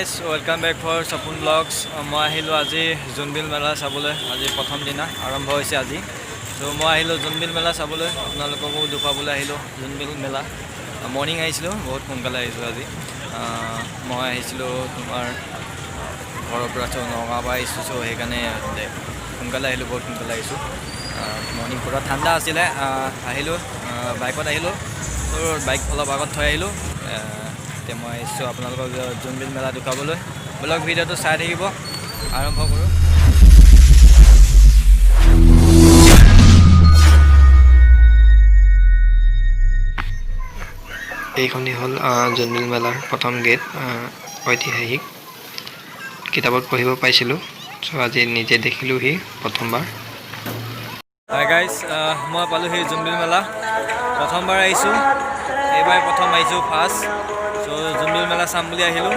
guys, welcome back for Sapun Vlogs. মই আহিলো আজি জোনবিল মেলা চাবলৈ আজি প্ৰথম দিনা আৰম্ভ হৈছে আজি তো মই আহিলো জোনবিল মেলা চাবলৈ আপোনালোককো দুখাবলৈ আহিলো জোনবিল মেলা মৰ্নিং আহিছিলো বহুত সোনকালে আহিছো আজি মই আহিছিলো তোমাৰ ঘৰৰ পৰা নগাঁৱৰ পৰা আহিছো সো সেইকাৰণে সোনকালে আহিলো বহুত সোনকালে আহিছো মৰ্নিং পুৰা ঠাণ্ডা আছিলে আহিলো বাইকত আহিলো তো বাইক অলপ আগত থৈ আহিলো মই আহিছোঁ আপোনালোকক জোনবিল মেলা দেখুৱাবলৈ ব্লগ ভিডিঅ'টো চাই থাকিব আৰম্ভ কৰোঁ এইখনেই হ'ল জোনবিল মেলাৰ প্ৰথম গেট ঐতিহাসিক কিতাপত পঢ়িব পাইছিলোঁ চ' আজি নিজে দেখিলোঁহি প্ৰথমবাৰ হাই গাইজ মই পালোঁহি জোনবিল মেলা প্ৰথমবাৰ আহিছোঁ এইবাৰ প্ৰথম আহিছোঁ ফাৰ্ষ্ট চ' জোনবিল মেলা চাম বুলি আহিলোঁ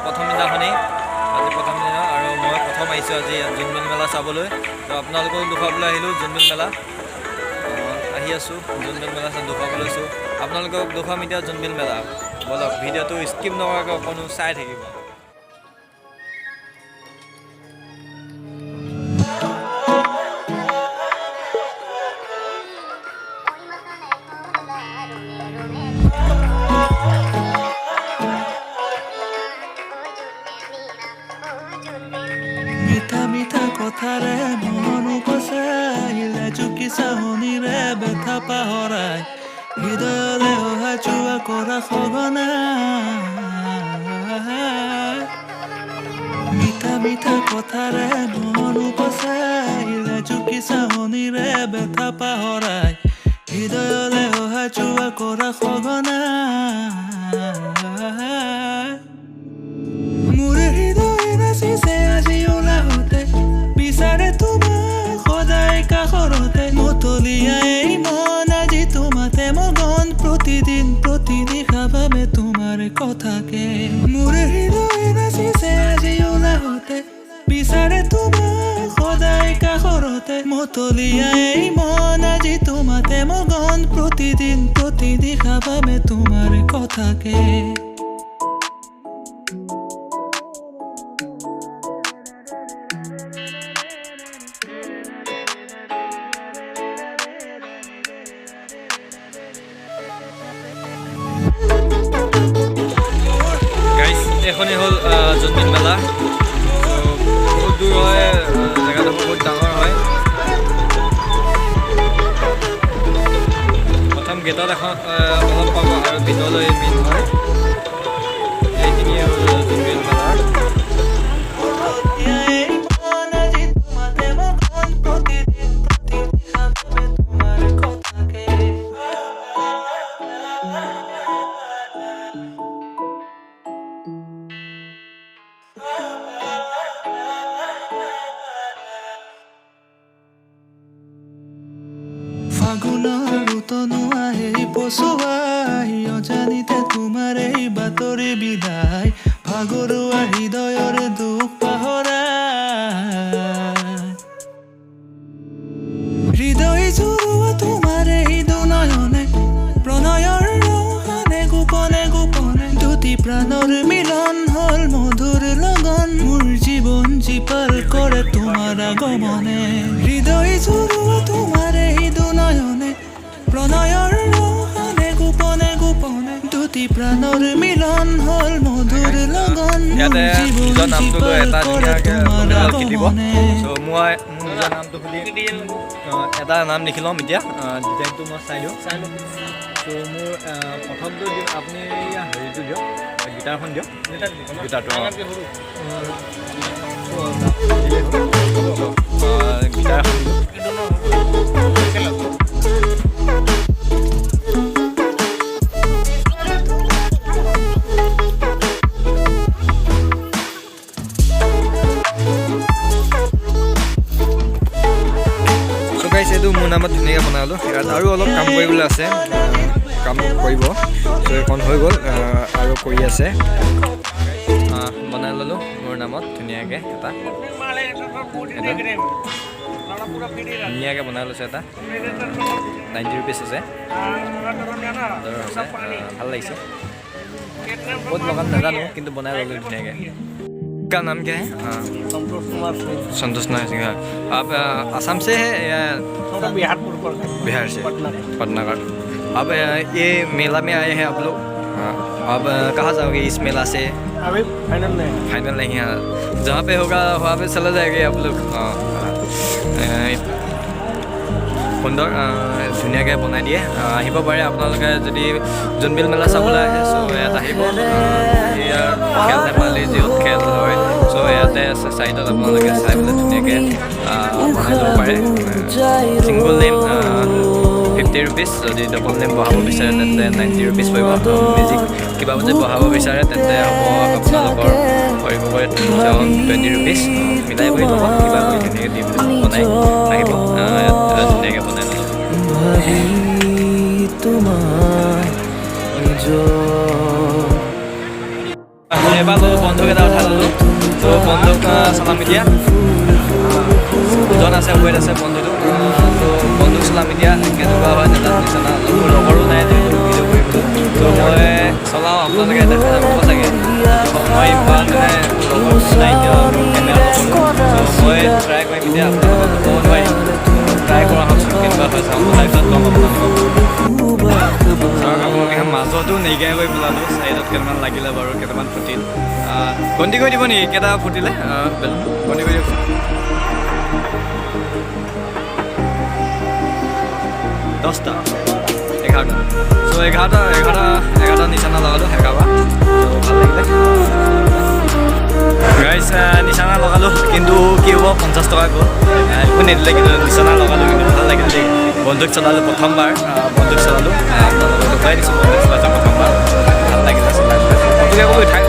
প্ৰথম দিনাখনেই আজি প্ৰথম দিনা আৰু মই প্ৰথম আহিছোঁ আজি জোনবিল মেলা চাবলৈ ত' আপোনালোকক দেখুৱাবলৈ আহিলোঁ জোনবিল মেলা আহি আছোঁ জোনবিল মেলা দেখুৱাবলৈ লৈছোঁ আপোনালোকক দেখুৱাম এতিয়া জোনবিল মেলা বলক ভিডিঅ'টো স্কিপ নকৰাকৈ অকণো চাই থাকিব কথাৰে মন উপচাইলে চুকি চাহনিৰে বেথা পাহৰাই হৃদয়ৰে অহা চোৱা কৰা সঘনা মিঠা মিঠা কথাৰে মন উপচাইলে চুকি চাহনিৰে বেথা পাহৰাই হৃদয়ৰে অহা চোৱা কৰা সঘনা মোৰ হৃদয় নাচিছে আজি ওলাহতে বিচাৰে তোমাক সদায় কাষৰতে মতলীয়াই মন আজি তোমাতে মগন প্ৰতিদিন প্ৰতিনিশা ভাবে তোমাৰ কথাকে মোৰ হৃদয় নাচিছে আজি ওলাহতে বিচাৰে তোমাক সদায় কাষৰতে মতলীয়াই মন আজি তোমাতে মগন প্ৰতিদিন প্ৰতিনিশা ভাবে তোমাৰ কথাকে এখনেই হ'ল জোনবিল মেলা বহুত দূৰ হয় জেগাটো বহুত ডাঙৰ হয় প্ৰথম গেটত এখন অলপ পাব আৰু ভিতৰলৈ মেইন হয় এইখিনিয়ে হ'ল জোনবিল মেলা ফাগুনৰ ৰুতনো আহি পচুৱাই অজানিতে তোমাৰ এই বাতৰি বিদায় ভাগৰুৱা হৃদয়ৰ দুখ পাহৰাই হৃদয় জুৰুৱা তোমাৰ এই দুনয়নে প্ৰণয়ৰ ৰসানে গোপনে গোপনে দুটি প্ৰাণৰ মিলন হ'ল মধুৰ লগন মোৰ জীৱন জীপাল কৰে তোমাৰ আগমনে হৃদয় জুৰুৱা তোমাৰ এই দুনয়নে প্ৰণয়ৰ ৰসানে গোপনে গোপনে দুটি প্ৰাণৰ মিলন হ'ল মধুৰ লগন ইয়াতে নিজৰ নামটো লৈ এটা ধুনীয়াকৈ লিখি দিব চ' মই নিজৰ নামটো খুলি এটা নাম লিখি ল'ম এতিয়া ডিজাইনটো মই চাই দিওঁ চ' মোৰ প্ৰথমটো দিওঁ আপুনি হেৰিটো দিয়ক গিটাৰখন দিয়ক গিটাৰটো গিটাৰখন এইটো মোৰ নামত ধুনীয়াকৈ বনালোঁ ইয়াত আৰু অলপ কাম কৰিবলৈ আছে কাম কৰিব চ' এইখন হৈ গ'ল আৰু কৰি আছে বনাই ল'লোঁ মোৰ নামত ধুনীয়াকৈ এটা ধুনীয়াকৈ বনাই লৈছে এটা 90 rupees আছে ভাল লাগিছে বহুত লগাত নাজানো কিন্তু বনাই ল'লোঁ ধুনীয়াকৈ का नाम क्या है? संतोष कुमार सिंह, संतोष नारायण सिंह। आप असम से है या बिहार बिहार से? पटना। पटना का। अब ये मेला में आए हैं आप लोग। अब कहाँ जाओगे इस मेला से? अभी फाइनल नहीं। फाइनल नहीं है, जहाँ पे होगा वहाँ पे चला जाएगा आप लोग। সুন্দৰ ধুনীয়াকৈ বনাই দিয়ে। আহিব পাৰে আপোনালোকে যদি জোনবিল মেলা চাবলৈ আহে। চ' ইয়াত আহিব। ইয়াৰ খেল ধেমালি যিহত খেল হয়, চ' ইয়াতে আছে চাইডত আপোনালোকে চাই পেলাই ধুনীয়াকৈ বনাই ল'ব পাৰে। ছিংগল নেম 50 rupees, যদি ডবল নেম বহাব বিচাৰে তেন্তে 90 rupees পৰিব। মিউজিক কিবা যদি বহাব বিচাৰে তেন্তে হ'ব আপোনালোকৰ কৰিব পাৰে 20 rupees। মিলাই কৰি ল'ব, কিবা কৰি ধুনীয়াকৈ দি বনাই আহিব। ধুনীয়াকৈ বনাই ল'ব। এবাৰ বন্ধুক এটা উঠাই ল'লোঁ। ত' বন্ধুক চালামি দিয়া দুজন আছে, ৱেইট আছে বন্ধুটো। ত' বন্ধুক চালামি দিয়া কেনেকুৱা হয় নাজানো, নিচিনা মোৰ লগৰো নাই যিহেতু ভিডিঅ' কৰিবলৈ। ত' মই চলাওঁ, আপোনালোকে দেখা যাব চাগে। মই ইমান মানে লগৰ নাই কেমেৰা নকৰোঁ। ত' মই ট্ৰাই কৰিম এতিয়া, আপোনালোকক ক'ব নোৱাৰিম। ট্ৰাই কৰা হওকচোন কেনেকুৱা হয় চাওঁ, লাইভত ক'ম আপোনালোকক। চাওক আপোনালোকে মাজতো নাইকিয়া কৰি পেলালোঁ। চাইডত কেইটামান লাগিলে বাৰু, কেইটামান ফুটিল। গন্তি কৰি দিব নেকি কেইটা ফুটিলে? গন্তি কৰি দিয়কচোন। 10টা 11টা। চ' 11টা নিচানা লগালোঁ হেকাবা। ভাল লাগিলে গাইজ। নিচানা লগালোঁ কিন্তু কি হ'ব 50 টকা গ'ল। একো নিদিলে কিন্তু নিচানা লগালোঁ, কিন্তু ভাল লাগিল দেই। বন্দুক চলালোঁ প্ৰথমবাৰ, বন্দুক চলালোঁ। আপোনালোকক দেখুৱাই দিছোঁ বন্দুক চলাইছোঁ প্ৰথমবাৰ। ভাল লাগিলে চলাই বন্দুক আকৌ উঠাই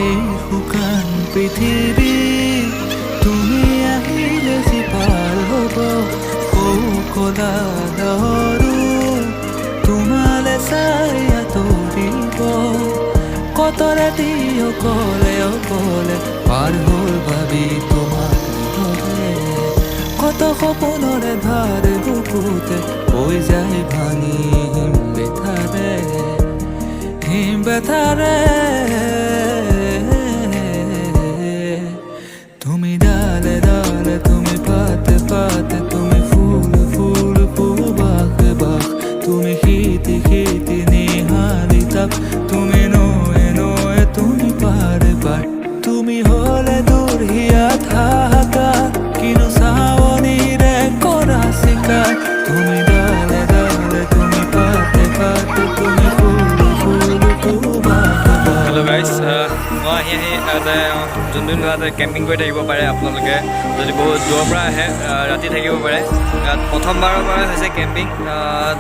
এই শুকান পৃথিৱী তুমি আহিলে যি পাৰ হ'ব। কলা দহৰো তোমালে চাই আঁতৰিব। কত ৰাতি অকলে অকলে পাৰ হ'ল ভাবি তোমাক নিবলে। কত সপোনৰে ধাৰ বুকুতে হৈ যায় ভাঙি হিম বেথাৰে। তুমি ডালে ডালে, তুমি পাতে পাতে, তুমি ফুল ফুল বাক বাক, তুমি শীতি শীতি নিহালি তাক, তুমি নয়ে নয়ে, তুমি পাৰ পাৰ। তুমি হলে দূৰ হিয়াত হাহাকাৰ, কিনো চাৱনিৰে কৰা চিকাৰ। তুমি ডালে ডালে, তুমি পাতে পাতে, তুমি ফুল ফুল বাক বাক। হেল্ল' গাইজ, মই আহি ইয়াতে জোনবিল মেলাতে কেম্পিং কৰি থাকিব পাৰে আপোনালোকে। যদি বহুত দূৰৰ পৰা আহে ৰাতি থাকিব পাৰে। ইয়াত প্ৰথমবাৰৰ পৰা হৈছে কেম্পিং।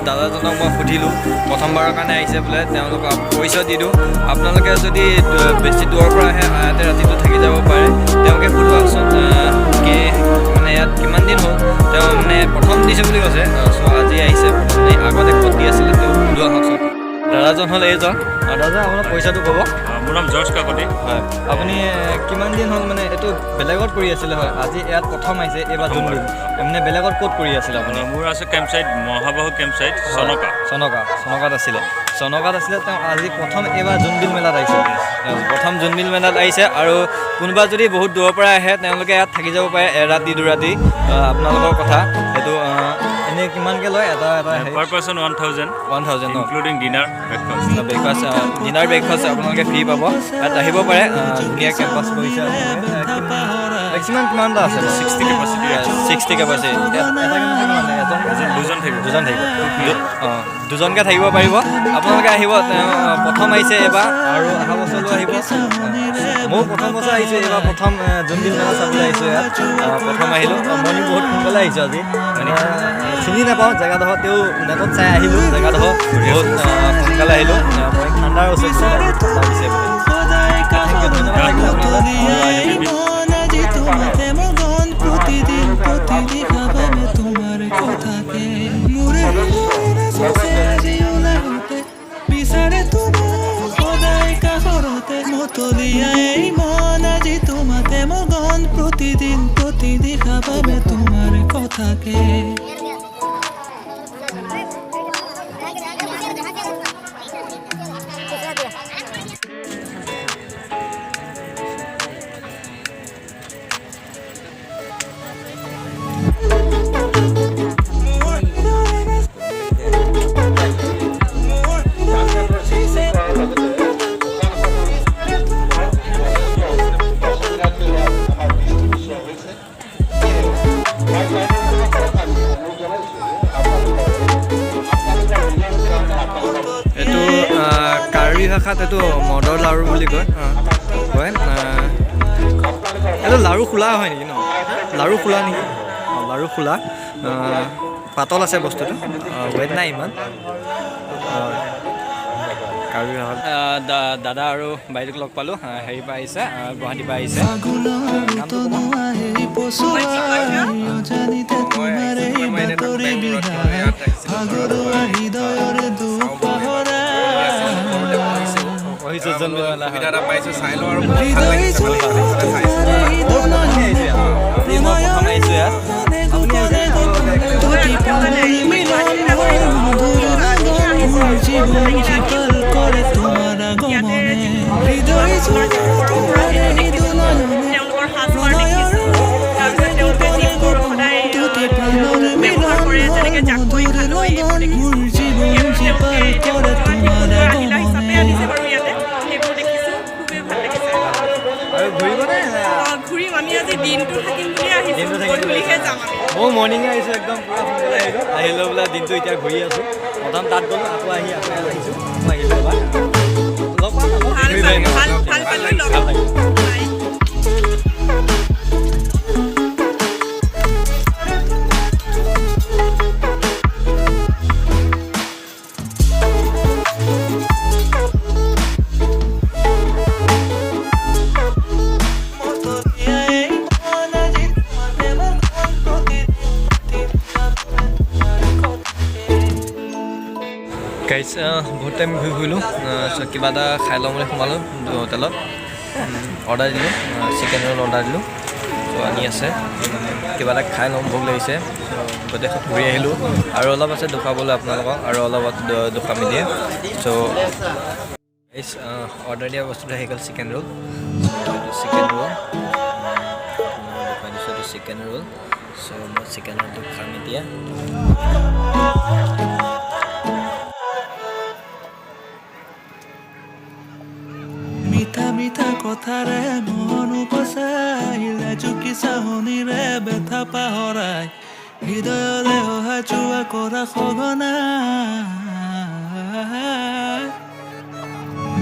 দাদাজনক মই সুধিলোঁ প্ৰথমবাৰৰ কাৰণে আহিছে বোলে, তেওঁলোকক পৰিচয় দি দিওঁ। আপোনালোকে যদি বেছি দূৰৰ পৰা আহে ইয়াতে ৰাতিটো থাকি যাব পাৰে। তেওঁকে সোধোৱাকচোন মানে ইয়াত কিমান দিন হ'ল। তেওঁ মানে প্ৰথম দিছে বুলি কৈছে। চ' আজি আহিছে প্ৰথম, আগতে ক'ত দি আছিলে তেওঁ সোধোৱা হওকচোন। দাদাজন হ'ল এইজন। দাদা আপোনাৰ পইচাটো ক'ব। মোৰ নাম জৰ্জ কাকতি। হয়, আপুনি কিমান দিন হ'ল মানে এইটো বেলেগত কৰি আছিলে? হয়, আজি ইয়াত প্ৰথম আহিছে এইবাৰ জোনবিল। মানে বেলেগত ক'ত কৰি আছিলে আপুনি? মোৰ আছে কেম্প চাইট, মহাবাহু কেম্প চাইট, চনকাত আছিলে। তেওঁ আজি প্ৰথম এইবাৰ জোনবিল মেলাত আহিছে। প্ৰথম জোনবিল মেলাত আহিছে। আৰু কোনোবা যদি বহুত দূৰৰ পৰা আহে তেওঁলোকে ইয়াত থাকি যাব পাৰে এৰাতি দুৰাতি। আপোনালোকৰ কথা সেইটো। এনেই কিমানকৈ লয় এটা পাৰ পাৰ্চন 1000 ন? Including dinner breakfast, dinner breakfast আপোনালোকে ফ্ৰী পাব। ইয়াত আহিব পাৰে। ধুনীয়া কেম্পাছ কৰিছে। মেক্সিমাম কিমানটা আছে? 60 কেপাচিটি। 60 কেপাচিটি। দুজন থাকিব। দুজনকৈ থাকিব পাৰিব। আপোনালোকে আহিব। প্ৰথম আহিছে এইবাৰ, আৰু অহা বছৰলৈ আহিব। ময়ো প্ৰথম বছৰ আহিছোঁ এইবাৰ, প্ৰথম জোনবিল মেলা চাবলৈ আহিছোঁ ইয়াত। প্ৰথম আহিলোঁ। মই বহুত সোনকালে আহিছোঁ আজি, মানে চিনি নাপাওঁ জেগাডোখৰ। তেওঁ নেটত চাই আহিলোঁ জেগাডোখৰ, বহুত সোনকালে আহিলোঁ। মই ঠাণ্ডাৰ ওচৰত ঠাণ্ডা দিছে বুলি। তোমাতে মগন প্ৰতিদিন প্ৰতিদিন তোমাৰ কথাকে মোৰে আজি ওলাওতে বিচাৰে তোমাৰ সদায় কাষৰতে মতলীয়া এই মন আজি তোমাতে কথাকে এইটো কাৰ্বি ভাষাত এইটো মদৰ লাড়ু বুলি কয় কয় এইটো লাড়ু খোলা হয় নেকি ন লাড়ু খোলা নেকি লাড়ু খোলা পাতল আছে বস্তুটো ৱেট নাই ইমান কাৰ্বি ভাষাত দাদা আৰু বাইদেউক লগ পালোঁ হেৰিৰ পৰা আহিছে গুৱাহাটীৰ পৰা আহিছে মই মৰ্ণিঙে আহিছোঁ একদম পূৰা সোনকালে আহিলোঁ বোলে দিনটো এতিয়া ঘূৰি আছোঁ প্ৰথম তাত গ'লোঁ আকৌ আকৌ আহিছোঁ আহিলোঁ এবাৰ লগ পাম গাইজ বহুত টাইম ঘূৰি ফুৰিলোঁ কিবা এটা খাই লওঁ বুলি সোমালোঁ হোটেলত অৰ্ডাৰ দিলোঁ চিকেন ৰোল অৰ্ডাৰ দিলোঁ ত' আনি আছে কিবা এটা খাই লওঁ ভোক লাগিছে গোটেই ঘূৰি আহিলোঁ আৰু অলপ আছে দেখুৱাবলৈ আপোনালোকক আৰু অলপ দেখুৱামি দিয়ে চ' গাইজ অৰ্ডাৰ দিয়া বস্তুটো আহি গ'ল চিকেন ৰোল চিকেন ৰোল দেখুৱাই দিছোঁ এইটো চিকেন ৰোল চ' মই চিকেন ৰোলটো খাম এতিয়া মিঠা মিঠা কথাৰে মন উপচাইলে জুকি চাহনিৰে বেথা পাহৰাই হৃদয়লে অহা যোৱা কৰা সঘনাই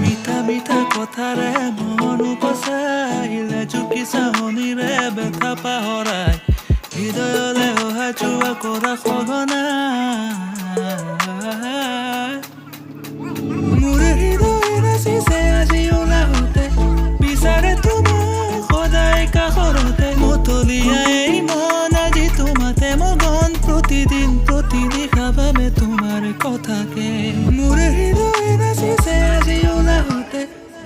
মিঠা মিঠা কথাৰে মন উপচাইলে জুকি চাহনিৰে বেথা পাহৰাই হৃদয়লে অহা যোৱা কৰা সঘনাই মোৰ হৃদয় নাচিছে আজি ওলাওঁতে বিচাৰে তোমাক সদায় কাষৰতে মতলীয়াই মন আজি তোমাতে মগন প্ৰতিদিন প্ৰতিনিশা ভাবে তোমাৰ কথাকে মোৰ হৃদয় নাচিছে আজি ওলাওঁতে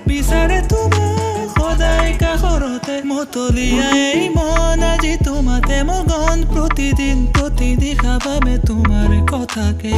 বিচাৰে তোমাক সদায় কাষৰতে মতলীয়াই মন আজি তোমাতে মগন প্ৰতিদিন প্ৰতিনিশা ভাবে তোমাৰ কথাকে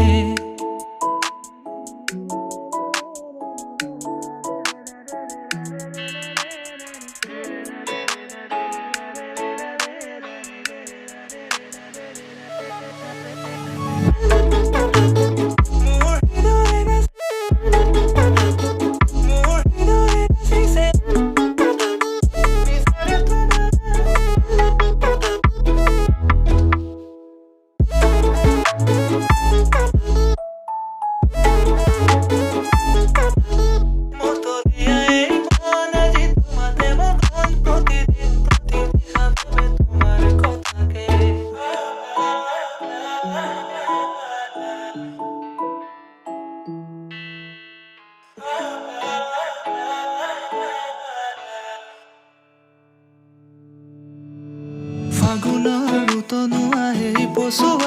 ফাগুনৰ ৰুতনো আহে পচু